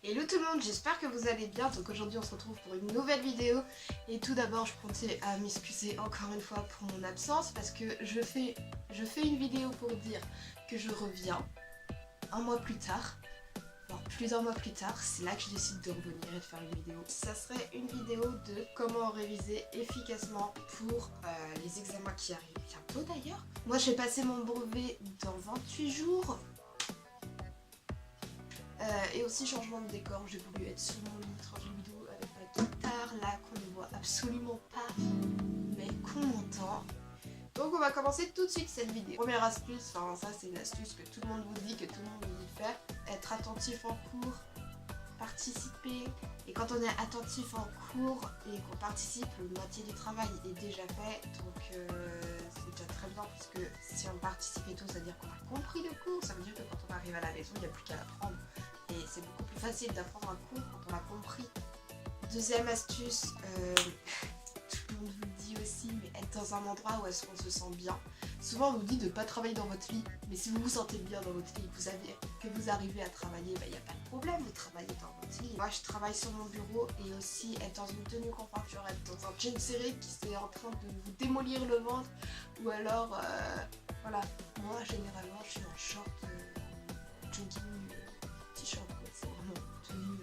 Hello tout le monde, j'espère que vous allez bien. Donc aujourd'hui on se retrouve pour une nouvelle vidéo. Et tout d'abord je comptais à m'excuser encore une fois pour mon absence, parce que je fais une vidéo pour dire que je reviens un mois plus tard. Alors plusieurs mois plus tard, c'est là que je décide de revenir et de faire une vidéo. Ça serait une vidéo de comment réviser efficacement pour les examens qui arrivent bientôt d'ailleurs. Moi je vais passer mon brevet dans 28 jours. Et aussi changement de décor, j'ai voulu être sur mon lit, trancher une vidéo avec ma guitare là qu'on ne voit absolument pas mais qu'on entend. Donc on va commencer tout de suite cette vidéo. Première astuce, enfin ça c'est une astuce que tout le monde vous dit, que tout le monde vous dit de faire. Être attentif en cours, participer. Et quand on est attentif en cours et qu'on participe, le moitié du travail est déjà fait. Donc c'est déjà très bien, puisque si on participe et tout, ça veut dire qu'on a compris le cours. Ça veut dire que quand on arrive à la maison, il n'y a plus qu'à l'apprendre. Et c'est beaucoup plus facile d'apprendre un cours quand on l'a compris. Deuxième astuce, tout le monde vous le dit aussi, mais être dans un endroit où est-ce qu'on se sent bien. Souvent on vous dit de ne pas travailler dans votre lit, mais si vous vous sentez bien dans votre lit, que vous arrivez à travailler, il n'y a pas de problème de travailler dans votre lit. Moi je travaille sur mon bureau, et aussi être dans une tenue confortable, être dans un jean serré qui est en train de vous démolir le ventre, ou alors, voilà, moi généralement je suis en short, jogging, t-shirt, c'est vraiment tenue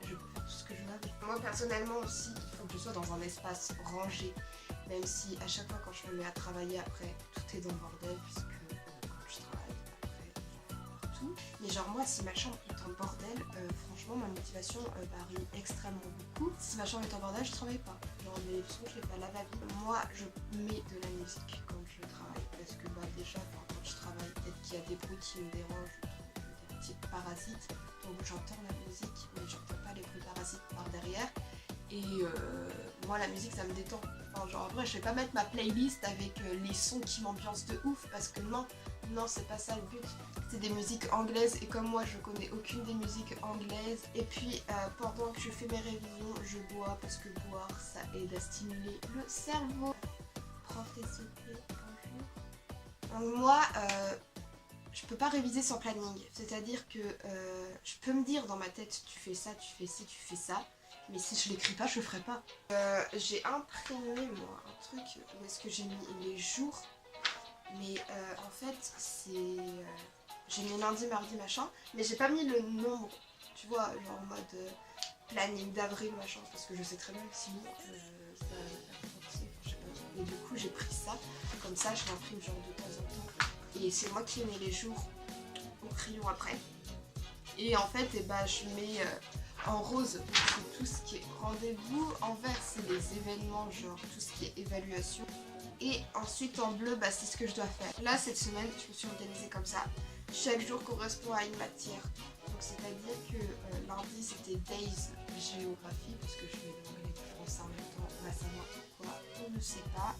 je peux faire tout ce que je veux avec. Moi personnellement aussi, il faut que je sois dans un espace rangé, même si à chaque fois quand je me mets à travailler après, tout est dans le bordel, puisque quand je travaille après, je fais partout. Mais genre moi, si ma chambre est en bordel, franchement ma motivation varie extrêmement beaucoup. Si ma chambre est en bordel, je travaille pas. Genre les leçons, je les fais à la va-vite. Moi, je mets de la musique quand je travaille, parce que déjà quand je travaille, peut-être qu'il y a des bruits qui me dérangent, des petits parasites. Donc j'entends la musique, mais j'entends pas les bruits parasites par derrière. Et moi la musique ça me détend. Enfin genre en vrai je vais pas mettre ma playlist avec les sons qui m'ambiancent de ouf, parce que non c'est pas ça le but. C'est des musiques anglaises, et comme moi je connais aucune des musiques anglaises. Et puis pendant que je fais mes révisions, je bois, parce que boire ça aide à stimuler le cerveau. Prof SEP, bonjour. Donc moi je peux pas réviser sans planning, c'est-à-dire que je peux me dire dans ma tête tu fais ça, tu fais ci, tu fais ça, mais si je l'écris pas, je ferai pas. J'ai imprimé moi un truc où est-ce que j'ai mis les jours, mais en fait c'est j'ai mis lundi, mardi, machin, mais j'ai pas mis le nombre, tu vois, genre en mode planning d'avril, machin, parce que je sais très bien que sinon ça va faire penser, je sais pas. Et du coup j'ai pris ça, comme ça je l'imprime genre de temps en temps. Et c'est moi qui mets les jours au crayon après. Et en fait, je mets en rose, c'est tout ce qui est rendez-vous. En vert, c'est les événements, genre tout ce qui est évaluation. Et ensuite en bleu, c'est ce que je dois faire. Là, cette semaine, je me suis organisée comme ça. Chaque jour correspond à une matière. Donc c'est-à-dire que lundi, c'était Days géographie, parce que je vais demander les français en même temps, on va savoir pourquoi, on ne sait pas.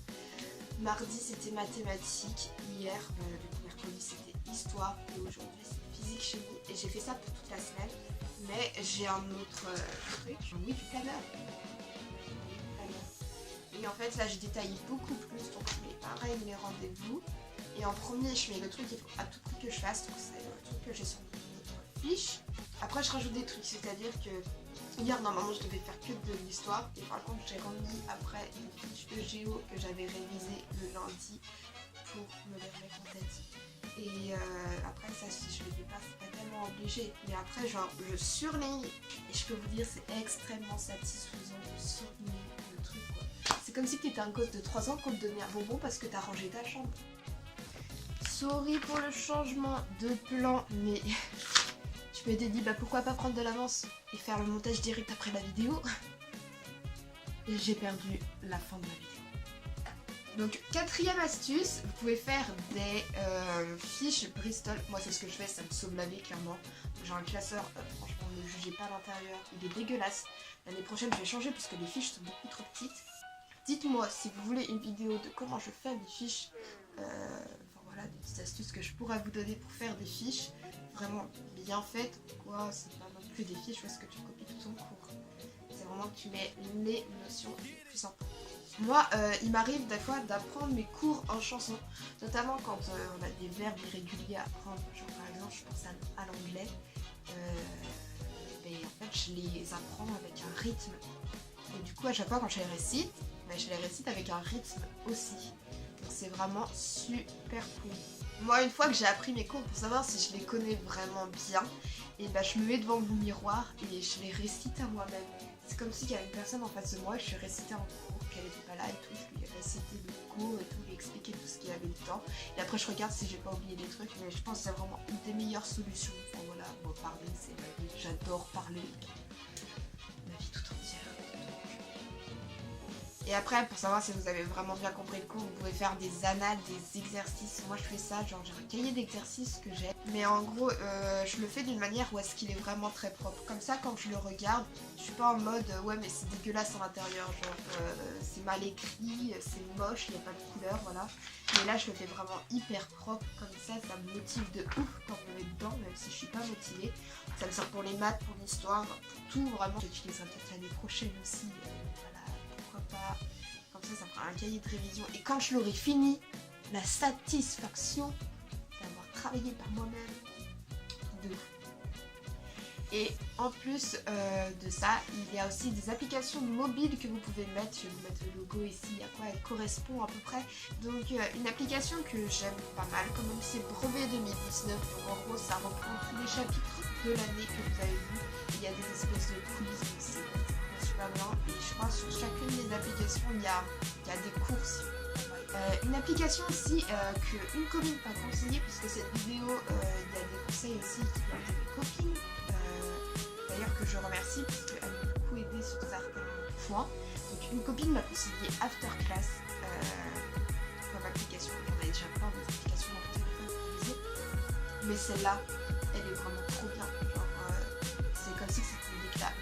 Mardi c'était mathématiques, hier, le mercredi c'était histoire, et aujourd'hui c'est physique chimie. Et j'ai fait ça pour toute la semaine, mais j'ai un autre truc, oui, du planeur. Et en fait là j'ai détaillé beaucoup plus, donc je mets pareil les rendez-vous. Et en premier je mets le truc qu'il faut à tout prix que je fasse, donc c'est le truc que j'ai sur notre fiche. Après je rajoute des trucs, c'est-à-dire que hier normalement je devais faire que de l'histoire, et par contre j'ai remis après une fiche de géo que j'avais révisée le lundi pour me les remettre en tête. Et après ça, si je les fais pas, c'est pas tellement obligé, mais après genre je surligne, et je peux vous dire c'est extrêmement satisfaisant de surligner le truc quoi. C'est comme si tu étais un gosse de 3 ans qu'on te donnait un bonbon parce que t'as rangé ta chambre. Sorry pour le changement de plan, mais je m'étais dit pourquoi pas prendre de l'avance et faire le montage direct après la vidéo. Et j'ai perdu la fin de la vidéo. Donc quatrième astuce, vous pouvez faire des fiches Bristol. Moi c'est ce que je fais, ça me sauve la vie clairement. Donc j'ai un classeur, franchement ne jugez pas l'intérieur, il est dégueulasse. L'année prochaine je vais changer puisque les fiches sont beaucoup trop petites. Dites-moi si vous voulez une vidéo de comment je fais mes fiches. Voilà, des petites astuces que je pourrais vous donner pour faire des fiches vraiment bien faites, quoi. C'est pas non plus des fiches où est-ce que tu copies tout ton cours. C'est vraiment que tu mets les notions les plus importantes. Moi, il m'arrive des fois d'apprendre mes cours en chanson, notamment quand on a des verbes irréguliers à apprendre. Genre par exemple, je pense à l'anglais, fait je les apprends avec un rythme. Et du coup à chaque fois quand je les récite, je les récite avec un rythme aussi. Donc c'est vraiment super cool. Moi une fois que j'ai appris mes cours pour savoir si je les connais vraiment bien, et je me mets devant mon miroir et je les récite à moi-même. C'est comme s'il y avait une personne en face de moi et je suis récitée en cours, qu'elle n'était pas là et tout, je lui ai récité le cours et tout, lui expliqué tout ce qu'il y avait dedans. Et après je regarde si j'ai pas oublié des trucs, mais je pense que c'est vraiment une des meilleures solutions. Enfin voilà, bon, parler c'est ma vie, j'adore parler. Ma vie tout entière. Et après, pour savoir si vous avez vraiment bien compris le cours, vous pouvez faire des annales, des exercices. Moi je fais ça, genre j'ai un cahier d'exercices que j'ai. Mais en gros, je le fais d'une manière où est-ce qu'il est vraiment très propre. Comme ça, quand je le regarde, je suis pas en mode ouais mais c'est dégueulasse à l'intérieur. Genre c'est mal écrit, c'est moche, il n'y a pas de couleur, voilà. Mais là je le fais vraiment hyper propre. Comme ça me motive de ouf quand je me mets dedans, même si je suis pas motivée. Ça me sert pour les maths, pour l'histoire, pour tout vraiment. J'utiliserai peut-être l'année prochaine aussi. Voilà. Pas. Comme ça fera un cahier de révision et quand je l'aurai fini, la satisfaction d'avoir travaillé par moi-même de ouf. Et en plus de ça, il y a aussi des applications mobiles que vous pouvez mettre. Je vais vous mettre le logo ici, à quoi elle correspond à peu près. Donc une application que j'aime pas mal, quand même, c'est Brevet 2019. Donc en gros, ça reprend tous les chapitres de l'année que vous avez vu. Il y a des espèces de quiz, donc c'est super bien. Et je crois sur chacune des applications, il y a des courses. Une application aussi qu'une copine m'a conseillée, puisque cette vidéo, il y a des conseils aussi qui viennent de mes copines. D'ailleurs que je remercie parce qu'elle m'a beaucoup aidé sur certains points. Donc une copine m'a conseillé Afterclass comme application. On a déjà plein d'applications dans mon téléphone utilisées. Mais celle-là, elle est vraiment trop bien. Genre, c'est comme si c'était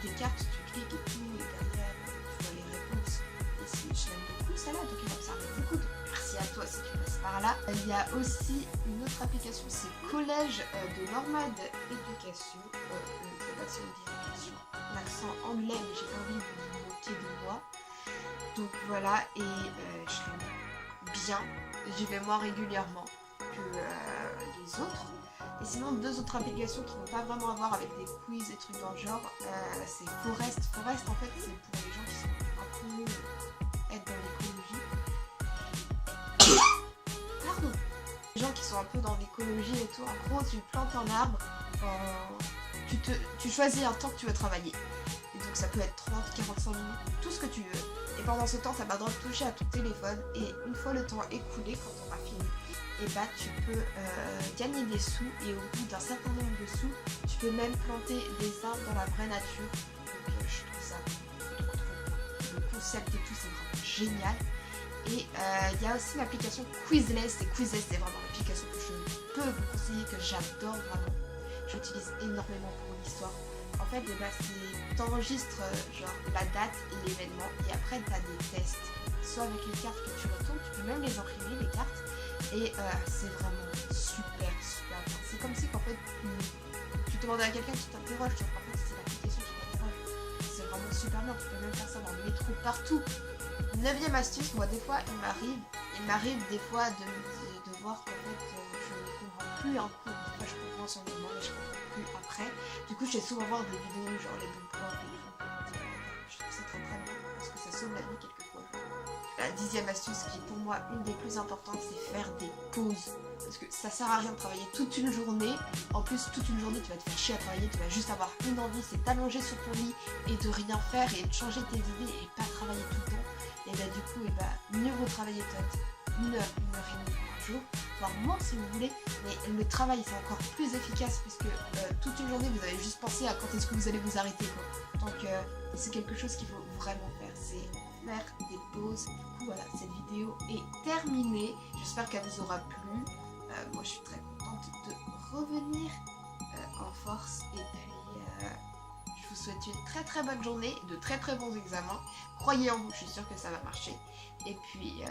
des cartes, tu cliques et tout, et derrière tu vois les réponses. Et je l'aime beaucoup celle-là, donc elle observe beaucoup. Merci à toi si tu passes par là. Il y a aussi une autre application, c'est Collège de Normande Éducation. C'est une direction, l'accent anglais, mais j'ai pas envie de vous moquer de moi. Donc voilà, et je l'aime bien. J'y vais moins régulièrement que les autres. Et sinon, deux autres applications qui n'ont pas vraiment à voir avec des quiz et trucs dans le genre, c'est Forest. Forest, en fait, c'est pour les gens qui sont un peu être dans l'écologie. Pardon. Les gens qui sont un peu dans l'écologie et tout, en gros, tu plantes un arbre tu choisis un temps que tu veux travailler. Et donc ça peut être 30, 45 minutes, tout ce que tu veux. Et pendant ce temps, ça va droit toucher à ton téléphone. Et une fois le temps écoulé, quand on aura fini, et tu peux gagner des sous. Et au bout d'un certain nombre de sous, tu peux même planter des arbres dans la vraie nature. Donc je trouve ça trop bien. Le concept et tout, c'est vraiment génial. Et il y a aussi l'application Quizless. Et Quizless, c'est vraiment l'application que je peux vous conseiller, que j'adore vraiment. J'utilise énormément pour l'histoire. En fait, t'enregistres genre la date et l'événement et après tu as des tests. Soit avec les cartes que tu retournes, tu peux même les imprimer les cartes. Et c'est vraiment super bien. C'est comme si en fait tu demandais à quelqu'un qui t'interroge, en fait c'est l'application qui t'interroge. C'est vraiment super bien, tu peux même faire ça dans le métro, partout. 9e astuce, moi des fois il m'arrive des fois de voir qu'en fait je ne comprends plus un cours. Des fois je comprends sur le moment mais je comprends plus après. Du coup je vais souvent voir des vidéos genre les bons plans et tout. Je trouve ça très bien parce que ça sauve la vie quelquefois. La 10e astuce qui est pour moi une des plus importantes, c'est faire des pauses. Parce que ça sert à rien de travailler toute une journée. En plus toute une journée tu vas te faire chier à travailler, tu vas juste avoir une envie, c'est t'allonger sur ton lit et de rien faire et de changer tes idées et pas travailler tout le temps. Et du coup, mieux vaut travailler peut-être 1 heure, 1 heure et demie par jour, voire moins si vous voulez, mais le travail c'est encore plus efficace puisque toute une journée vous avez juste pensé à quand est-ce que vous allez vous arrêter quoi. Donc c'est quelque chose qu'il faut vraiment faire, c'est faire des pauses. Du coup voilà, cette vidéo est terminée, j'espère qu'elle vous aura plu. Moi je suis très contente de revenir en force et puis je vous souhaite une très bonne journée, de très bons examens. Croyez en vous, je suis sûre que ça va marcher. Et puis